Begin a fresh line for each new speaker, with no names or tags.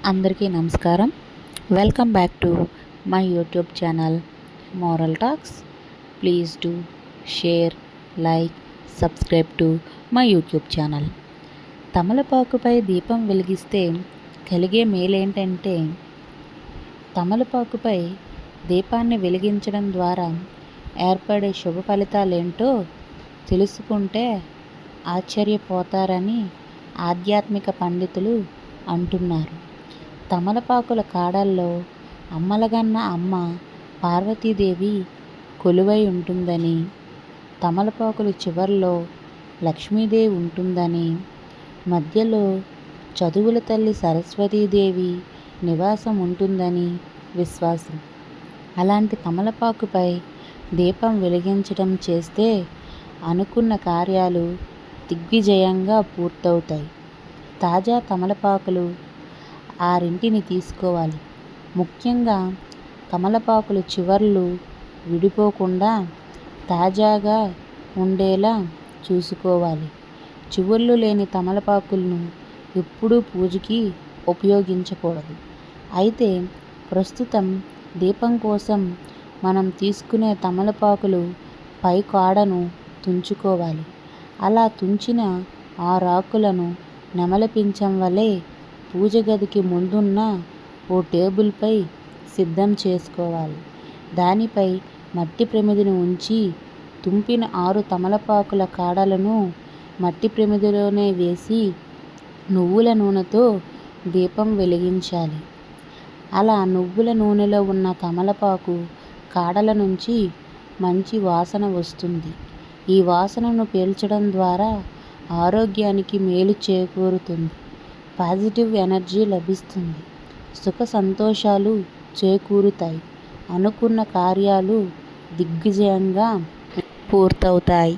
అందరికీ నమస్కారం. Welcome back to my YouTube channel moral talks. Please do share, like, subscribe to my YouTube channel. తమలపాకుపై దీపం వెలిగిస్తే కలిగే మేలేంటంటే, తమలపాకుపై దీపాన్ని వెలిగించడం ద్వారా ఏర్పడే శుభ ఫలితాలేంటో తెలుసుకుంటే ఆశ్చర్యపోతారని ఆధ్యాత్మిక పండితులు అంటున్నారు. తమలపాకుల కాడల్లో అమ్మలగన్న అమ్మ పార్వతీదేవి కొలువై ఉంటుందని, తమలపాకుల చివర్లో లక్ష్మీదేవి ఉంటుందని, మధ్యలో చదువుల తల్లి సరస్వతీదేవి నివాసం ఉంటుందని విశ్వాసం. అలాంటి తమలపాకుపై దీపం వెలిగించడం చేస్తే అనుకున్న కార్యాలు దిగ్విజయంగా పూర్తవుతాయి. తాజా తమలపాకులు 6 తీసుకోవాలి. ముఖ్యంగా తమలపాకుల చివర్లు విడిపోకుండా తాజాగా ఉండేలా చూసుకోవాలి. చివర్లు లేని తమలపాకులను ఎప్పుడూ పూజకి ఉపయోగించకూడదు. అయితే ప్రస్తుతం దీపం కోసం మనం తీసుకునే తమలపాకులు పై కాడను తుంచుకోవాలి. అలా తుంచిన 6 ఆకులను నెమలి పించం వలె పూజ గదికి ముందున్న ఓ టేబుల్పై సిద్ధం చేసుకోవాలి. దానిపై మట్టి ప్రమిదను ఉంచి తుంపిన 6 తమలపాకుల కాడలను మట్టి ప్రమిదలోనే వేసి నువ్వుల నూనెతో దీపం వెలిగించాలి. అలా నువ్వుల నూనెలో ఉన్న తమలపాకు కాడల నుంచి మంచి వాసన వస్తుంది. ఈ వాసనను పీల్చడం ద్వారా ఆరోగ్యానికి మేలు చేకూరుతుంది. పాజిటివ్ ఎనర్జీ లభిస్తుంది. సుఖ సంతోషాలు చేకూరుతాయి. అనుకున్న కార్యాలు దిగ్విజయంగా పూర్తవుతాయి.